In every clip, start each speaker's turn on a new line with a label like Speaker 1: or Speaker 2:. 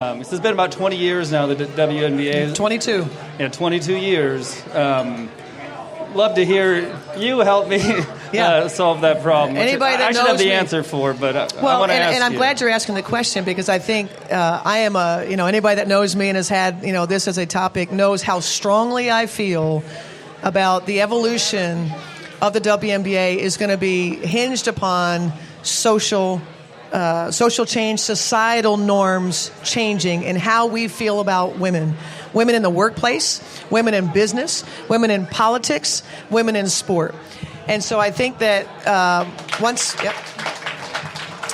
Speaker 1: This has been about 20 years now, the WNBA.
Speaker 2: 22.
Speaker 1: Yeah, 22 years. Love to hear you help me solve that problem.
Speaker 2: Anybody that
Speaker 1: I should
Speaker 2: knows
Speaker 1: have the
Speaker 2: me.
Speaker 1: answer for, but I
Speaker 2: Well,
Speaker 1: want to ask
Speaker 2: and I'm
Speaker 1: you.
Speaker 2: glad you're asking the question, because I think I am anybody that knows me and has had this as a topic knows how strongly I feel about the evolution of the WNBA is going to be hinged upon social change, societal norms changing, and how we feel about women. Women in the workplace, women in business, women in politics, women in sport. And so I think that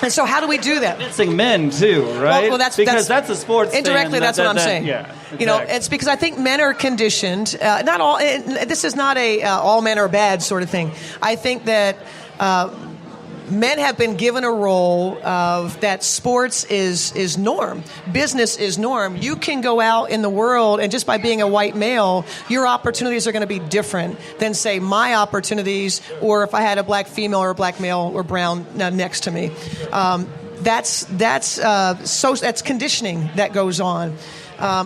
Speaker 2: And so how do we do that?
Speaker 1: Convincing men too, right?
Speaker 2: Well, that's
Speaker 1: a sports
Speaker 2: indirectly.
Speaker 1: fan,
Speaker 2: That's what I'm saying.
Speaker 1: Yeah, exactly.
Speaker 2: It's because I think men are conditioned. Not all. This is not a all men are bad sort of thing. I think that men have been given a role of that sports is norm, business is norm. You can go out in the world, and just by being a white male, your opportunities are going to be different than, say, my opportunities, or if I had a black female or a black male or brown next to me. That's conditioning that goes on.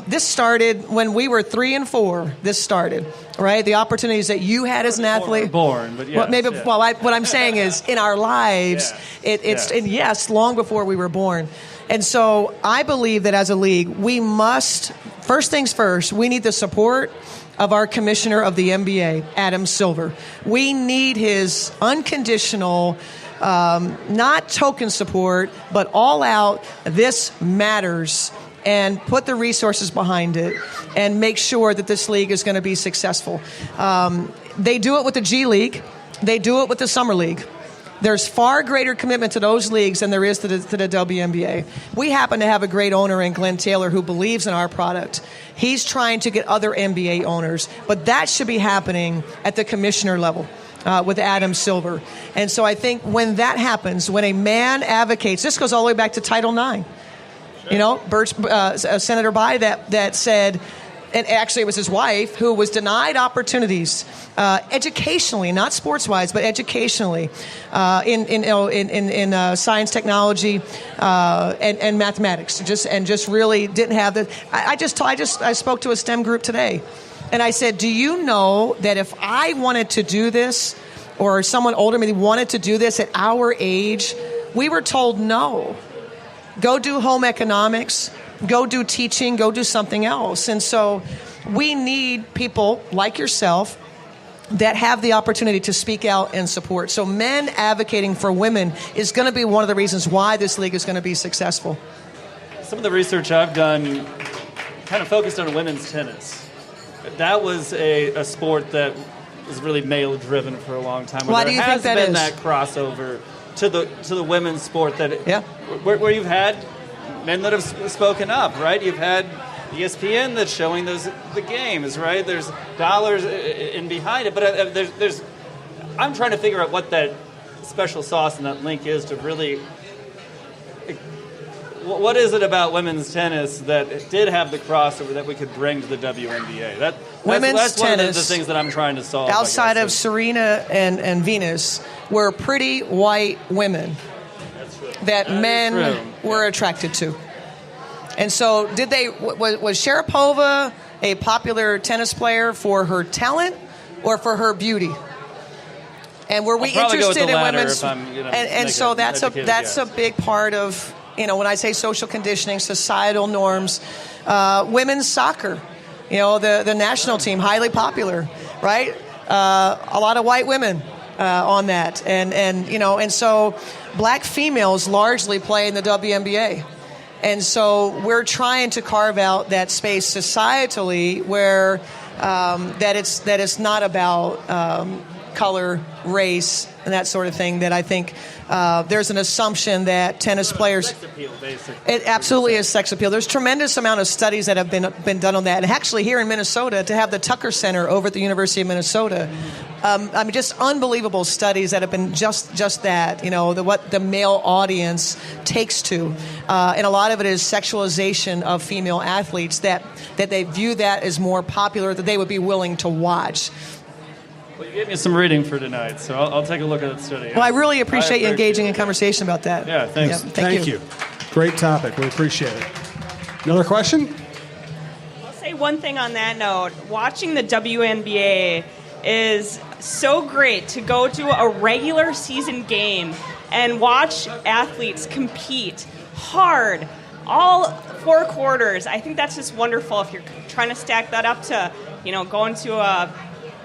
Speaker 2: This started when we were 3 and 4. This started, right? The opportunities that you had as an athlete.
Speaker 1: Born, but yes,
Speaker 2: what I'm saying is, in our lives, it's long before we were born. And so I believe that as a league, we must, first things first, we need the support of our commissioner of the NBA, Adam Silver. We need his unconditional, not token support, but all out, this matters, and put the resources behind it and make sure that this league is going to be successful. They do it with the G League. They do it with the Summer League. There's far greater commitment to those leagues than there is to the WNBA. We happen to have a great owner in Glenn Taylor who believes in our product. He's trying to get other NBA owners, but that should be happening at the commissioner level. With Adam Silver. And so I think when that happens, when a man advocates, this goes all the way back to Title IX. Senator Bai that said, and actually it was his wife who was denied opportunities educationally, not sports-wise, but educationally in science, technology, and mathematics. Just really didn't have the. I spoke to a STEM group today, and I said, do you know that if I wanted to do this, or someone older than me wanted to do this at our age, we were told no. Go do home economics, go do teaching, go do something else. And so we need people like yourself that have the opportunity to speak out and support. So men advocating for women is going to be one of the reasons why this league is going to be successful.
Speaker 1: Some of the research I've done kind of focused on women's tennis. That was a sport that was really male-driven for a long time.
Speaker 2: Why do you think that is?
Speaker 1: There has been that crossover to the women's sport where you've had men that have spoken up, right? You've had ESPN that's showing the games, right? There's dollars in behind it, but there's I'm trying to figure out what that special sauce and that link is to really. What is it about women's tennis that did have the crossover that we could bring to the WNBA? That's one of the things that I'm trying to solve.
Speaker 2: Outside of Serena and Venus, were pretty white women that men were attracted to. And so was Sharapova a popular tennis player for her talent or for her beauty? And were we interested in women's? And so that's a big part of. When I say social conditioning, societal norms, women's soccer, the national team, highly popular, right? A lot of white women on that. And so black females largely play in the WNBA. And so we're trying to carve out that space societally where that it's not about color, race, and that sort of thing, that I think there's an assumption that tennis players...
Speaker 1: Sex appeal, basically.
Speaker 2: It absolutely is sex appeal. There's tremendous amount of studies that have been done on that. And actually here in Minnesota, to have the Tucker Center over at the University of Minnesota, just unbelievable studies that have been just that, what the male audience takes to. And a lot of it is sexualization of female athletes, that they view that as more popular, that they would be willing to watch.
Speaker 1: Well, you gave me some reading for tonight, so I'll take a look at the study.
Speaker 2: Well, I really appreciate you engaging in conversation about that.
Speaker 1: Yeah, thanks.
Speaker 2: Yeah, thank you.
Speaker 3: Great topic. We appreciate it. Another question?
Speaker 4: I'll say one thing on that note. Watching the WNBA is so great to go to a regular season game and watch athletes compete hard all 4 quarters. I think that's just wonderful if you're trying to stack that up to, going to a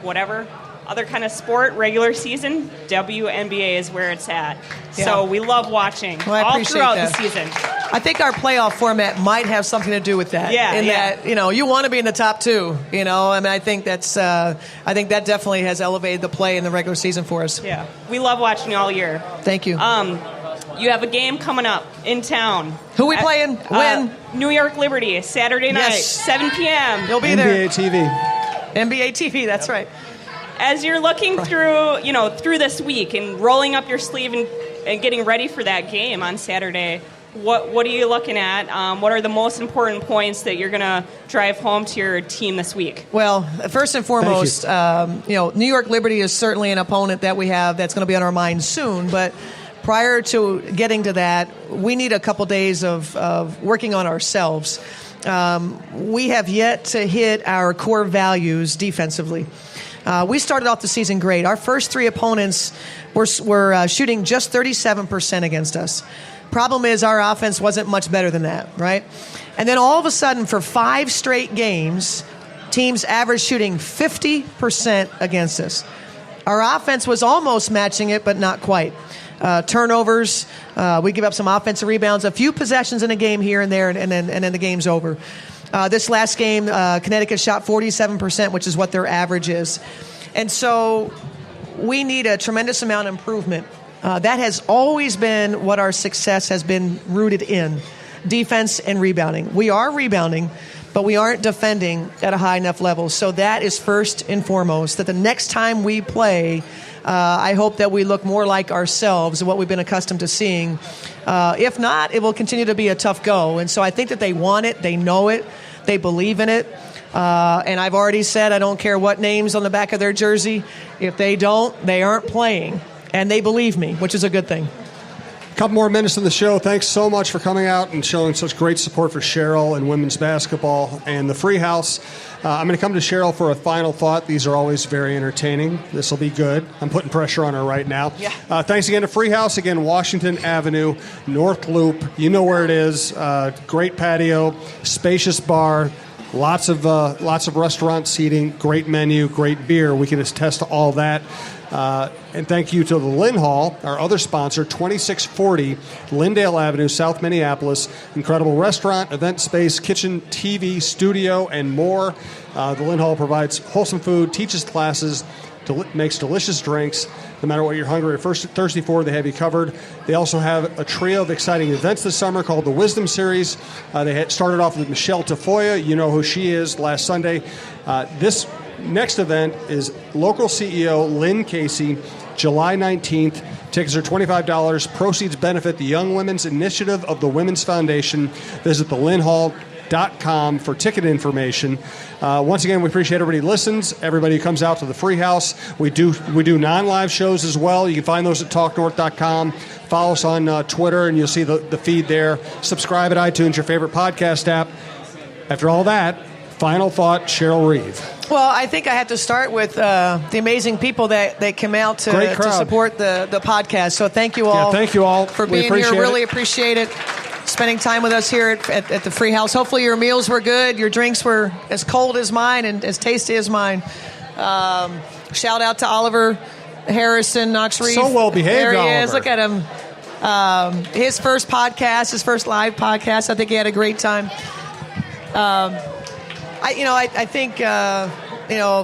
Speaker 4: whatever other kind of sport, regular season, WNBA is where it's at. Yeah. So we love watching all throughout the season.
Speaker 2: I think our playoff format might have something to do with that.
Speaker 4: Yeah,
Speaker 2: that, you want to be in the top 2, I think that's, I think that definitely has elevated the play in the regular season for us.
Speaker 4: Yeah. We love watching all year.
Speaker 2: Thank you.
Speaker 4: You have a game coming up in town.
Speaker 2: Who we playing? When?
Speaker 4: New York Liberty, Saturday night, 7 p.m.
Speaker 2: You'll be
Speaker 3: NBA
Speaker 2: there.
Speaker 3: NBA
Speaker 2: TV, that's right.
Speaker 4: As you're looking through, through this week and rolling up your sleeve and getting ready for that game on Saturday, what are you looking at? What are the most important points that you're going to drive home to your team this week?
Speaker 2: Well, first and foremost, New York Liberty is certainly an opponent that we have that's going to be on our minds soon, but prior to getting to that, we need a couple days of working on ourselves. We have yet to hit our core values defensively. We started off the season great. Our first 3 opponents were shooting just 37% against us. Problem is our offense wasn't much better than that, right? And then all of a sudden, for 5 straight games, teams averaged shooting 50% against us. Our offense was almost matching it, but not quite. Turnovers, we give up some offensive rebounds, a few possessions in a game here and there, and then the game's over. This last game, Connecticut shot 47%, which is what their average is. And so we need a tremendous amount of improvement. That has always been what our success has been rooted in, defense and rebounding. We are rebounding, but we aren't defending at a high enough level. So that is first and foremost, that the next time we play, I hope that we look more like ourselves, what we've been accustomed to seeing. If not, it will continue to be a tough go. And so I think that they want it, they know it, they believe in it. And I've already said I don't care what name's on the back of their jersey. If they don't, they aren't playing. And they believe me, which is a good thing.
Speaker 3: A couple more minutes in the show. Thanks so much for coming out and showing such great support for Cheryl and women's basketball and the Free House. I'm going to come to Cheryl for a final thought. These are always very entertaining. This will be good. I'm putting pressure on her right now.
Speaker 2: Yeah.
Speaker 3: Thanks again to Free House. Again, Washington Avenue, North Loop. You know where it is. Great patio, spacious bar. Lots of restaurant seating, great menu, great beer. We can attest to all that. And thank you to the Lynn Hall, our other sponsor, 2640 Lyndale Avenue, South Minneapolis. Incredible restaurant, event space, kitchen, TV, studio, and more. The Lynn Hall provides wholesome food, teaches classes, makes delicious drinks. No matter what you're hungry or thirsty for, they have you covered. They also have a trio of exciting events this summer called the Wisdom Series. They had started off with Michelle Tafoya. You know who she is, last Sunday. This next event is local CEO Lynn Casey, July 19th. Tickets are $25. Proceeds benefit the Young Women's Initiative of the Women's Foundation. Visit thelynhall.com for ticket information. Once again, we appreciate everybody who listens, everybody who comes out to the Free House. We do non-live shows as well. You can find those at talknorth.com. Follow us on Twitter, and you'll see the feed there. Subscribe at iTunes, your favorite podcast app. After all that, final thought, Cheryl Reeve.
Speaker 2: Well, I think I have to start with the amazing people that came out to support the podcast. So thank you all.
Speaker 3: Yeah, thank you all
Speaker 2: for being here. Really appreciate it. Spending time with us here at the Free House. Hopefully your meals were good. Your drinks were as cold as mine and as tasty as mine. Shout out to Oliver Harrison, Knox Reeve.
Speaker 3: So well behaved,
Speaker 2: There he
Speaker 3: Oliver.
Speaker 2: is. Look at him. His first podcast, his first live podcast. I think he had a great time. I think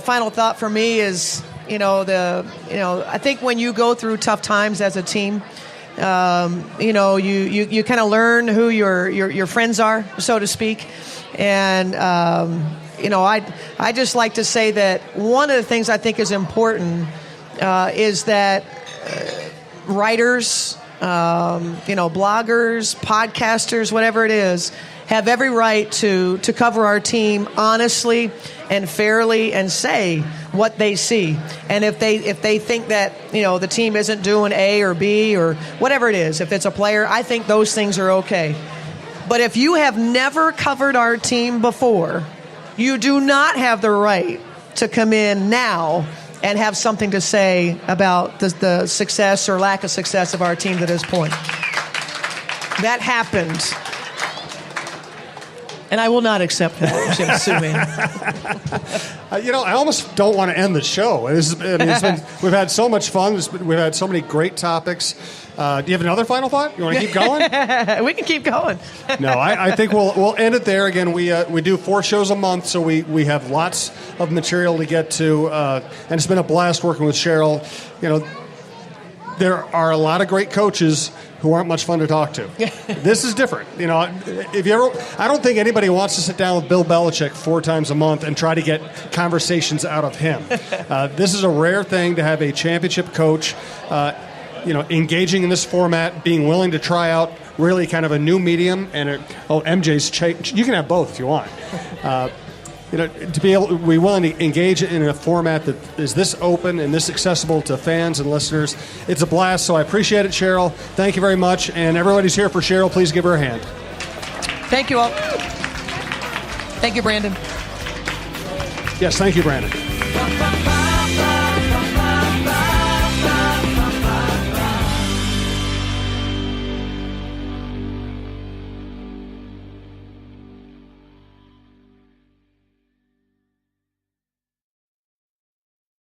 Speaker 2: final thought for me is I think when you go through tough times as a team, you kind of learn who your friends are, so to speak, and I just like to say that one of the things I think is important is that writers, bloggers, podcasters, whatever it is, have every right to cover our team honestly and fairly and say what they see. And if they think that the team isn't doing A or B or whatever it is, if it's a player, I think those things are okay. But if you have never covered our team before, you do not have the right to come in now and have something to say about the success or lack of success of our team to this point. That happened. And I will not accept that, Jim. Sue me.
Speaker 3: I almost don't want to end the show. We've had so much fun. We've had so many great topics. Do you have another final thought? You want to keep going?
Speaker 2: We can keep going.
Speaker 3: No, I think we'll end it there. Again, we do 4 shows a month, so we have lots of material to get to, and it's been a blast working with Cheryl. There are a lot of great coaches who aren't much fun to talk to. This is different. I don't think anybody wants to sit down with Bill Belichick 4 times a month and try to get conversations out of him. This is a rare thing to have a championship coach, engaging in this format, being willing to try out really kind of a new medium. And MJ's you can have both if you want. To be willing to engage in a format that is this open and this accessible to fans and listeners, it's a blast. So I appreciate it, Cheryl. Thank you very much. And everybody's here for Cheryl. Please give her a hand.
Speaker 2: Thank you all. Thank you, Brandon.
Speaker 3: Yes, thank you, Brandon.